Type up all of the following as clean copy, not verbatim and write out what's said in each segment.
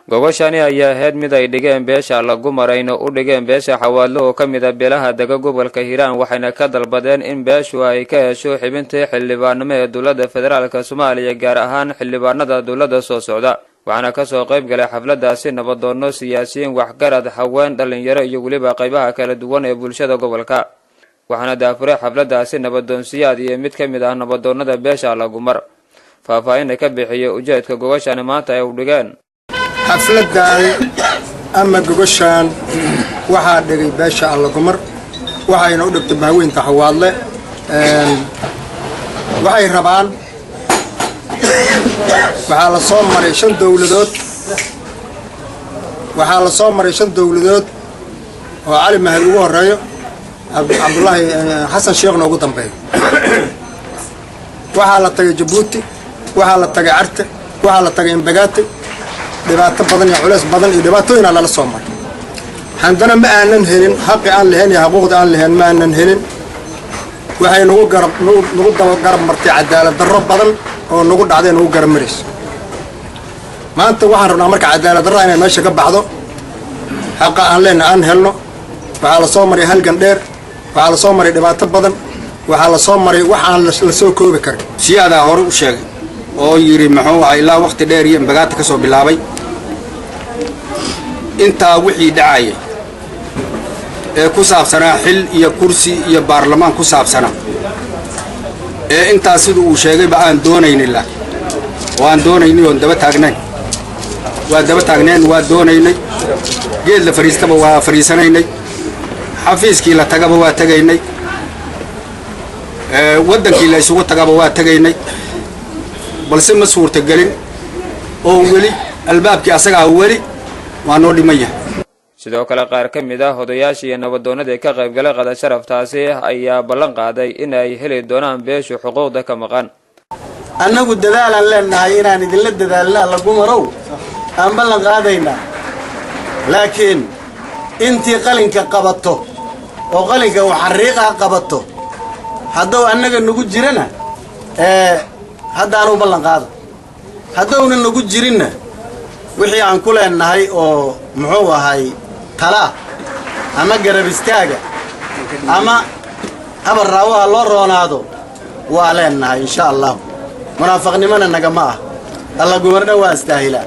gogashani ayaa ahayd mid ay dhigeen beesha lagu marayno u dhigeen beesha xawaadlo oo kamid ah beelaha daga gobolka Hiiraan waxayna ka dalbadeen in beeshu ay ka hesho xibinta xildhibaanimo ee dowladda federaalka Soomaaliya gaar ahaan xildhibaanada dowladda soo socda waxaana ka soo qayb galay xafladaasi nabadoono siyaasiyiin waxgarad haween dhalinyaro iyo waliba qaybaha kala duwan ee bulshada gobolka waxaana daafuray xafladaasi nabadoonsiyaad iyo mid kamid ah nabadoonada beesha lagu mar faahfaahin ka bixiyay ujeedka gogashani maanta ay u dhigeen xafladaan ama gogoshaan waxaa dhigay beesha Allagumar waxayna u dhigtay baaweynta xawaadle waxay rabaan waxaa la soo maray 5 dawladood oo cali mahad ugu horeeyo Abdullaahi Xasan Sheekhna ugu dambeeyo waxaa la tagay Jabuuti waxaa la tagay Carte waxaa la tagay Imbagaati dhibaato badan iyo culays badan iyo dhibaatooyin la soo maray handana ma aanan helin xaq aan lahayn iyo xuquuq aan lahayn ma aanan helin waxay nagu garab martay cadaalad darro badan oo nagu dhacday nagu garab maris maanta waxaan rabnaa marka cadaalad darro inay meesha ka baxdo xaq aan leena aan helno waxa la soo maray halgan dheer waxa la soo maray dhibaato badan waxa la soo maray wax aan la soo koobi karin siyaada hore u sheegay oo yiri maxuu ahaa ilaa waqti dheer iyo Imbagaati ka soo bilaabay inta wixii dhacay ee ku saabsanaa xil iyo kursi iyo baarlamaan ku saabsanaa ee inta sidoo uu sheegay ba aan doonaynay waan doonaynay oo daba taagneen waa doonaynay geed la fariistaba waa fariisanaynay xafiiskii la tagaba waa tagaynay wadankii la isugu tagaba waa tagaynay balse ma suurta galin oo wali albaabkii asaga wali waa noo dhimaya sidoo kale qaar ka mid ah odayaashii iyo nabadoonada ka qayb galay qada sharaftaasi ayaa ballan qaaday in ay heli doonaan beeshu xuquuqda ka maqan annagu dadaalan leenahay inaan idin la dadaalna lagu marow aan ballan qaadayna laakiin intii qalinka qabato oo qalinka wax xariiqa qabato hadduu annaga nagu jirana haddaanu ballan qaado haddowna nagu jirinna wixii aan ku leenahay oo muxuu ahay tala ama garab istaaga ama abar raawaha loo roonaado waa leenahay insha Allah munaafaqnimana naga ma ah Allagumarna waa istaahilaa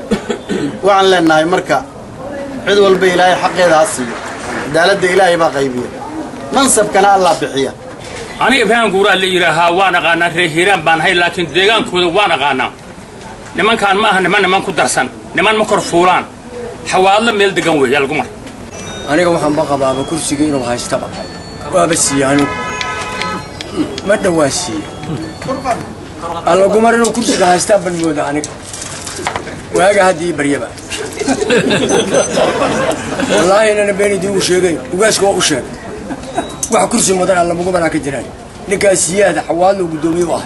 waxaan leenahay marka cid walba Ilaahay xaqeeda asiyo cadaaladda Ilaahay baa qaybiya mansabkana Allah bixiya aniga baan guuraa la yiraahaa waan aqaanaa reer Hiiraan baan hay laakiin deegaankooda waan aqaanaa nimankaan ma aha niman ku darsan niman ma kor fuulaan xawaadla meel degan weey Allagumar aniga waxaan baqabaaba kursiga inuu haystaba waaba siyaano ma dhawaasi Allagumar inuu kursiga haystaa ban mooda aniga waaga hadii baryaba wallahi inana beenidii uu sheegay ugaaska waa u sheegay wax kursi mudan Allagumar ka jiraan ninkaas siyaada xawaadlo gudoomiye ah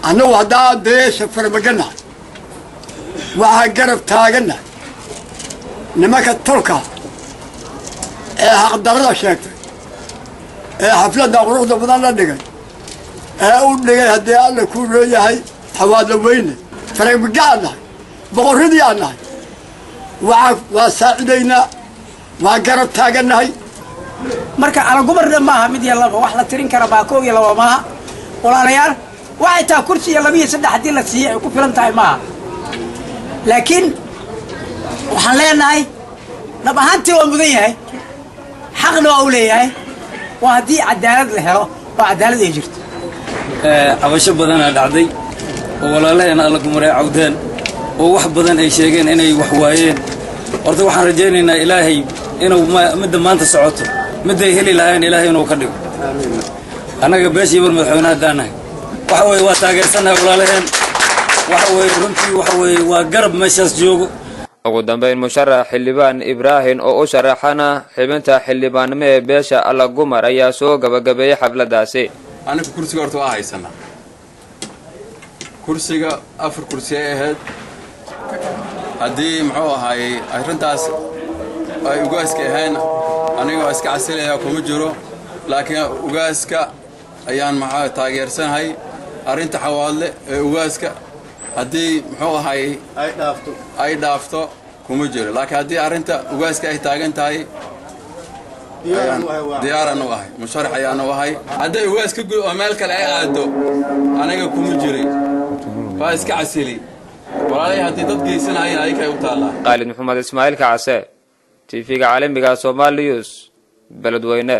annagu hadaa beesha farmagana waxa garab taagana nimanka tolka ee xaqdarada sheegtay ee xafladda quruxda badan la dhigay ee u dhigay hadii alla ku leeyahay xawaadlo weyne farmagana boqoradii anahay waa saacidayna waa garab taaganahay marka Allagumarna maaha mid yalaba wax la tirin kara baa koog iyo laba maaha walaalayaal waxay taa kursi iyo 2 iyo 3 hadii la siiyay ay ku filan tahay maaha laakiin waxaan leenahay nab ahaantii waa mudan yahay xaqna waa u leeyahay waa hadii cadaalad la helo oo cadaalad ay jirto abasho badan dhacday oo walaalaheen Allagumar ay cawdeen oo wax badan ay sheegeen inay wax waayeen horta waxaan rajaynaynaa Ilaahay inuu midda maanta socoto midda heli lahayn Ilaahay inuu ka dhigo anaga beeshii war madaxweynaha daanahay waxa way waa taageersanahay walaalaheen waxa way runtii waxa way waa garab meeshaas joogo ugu dambeyn musharax xildhibaan Ibrahim oo u sharaxana xibinta xildhibaanimo ee beesha Allagumar ayaa soo gabagabeeyay xafladaasi aniga kursiga horta waa haysanaa kursiga 4 kursi ahayd haddii muxuu ahaay arrintaas ay ugaaska ahayn aniga waa iska casilaya kuma jiro laakiin ugaaska ayaan maxaa taageersanahay arrinta xawaadle ee ugaaska haddii muxuu ahay ay dhaafto kuma jiro laakiin haddii arrinta ugaaska ay taagan tahay diyaaran u ahay musharax ayaan u ahay hadday ugaas ka oo meel kale ay aado aniga kuma jirin waa iska casili walaalay haddii dad geysanayeen ayay u taallaa Khalid Maxamed Ismaaciil Kacase TV-ga caalamiga Soomaali News beledweyne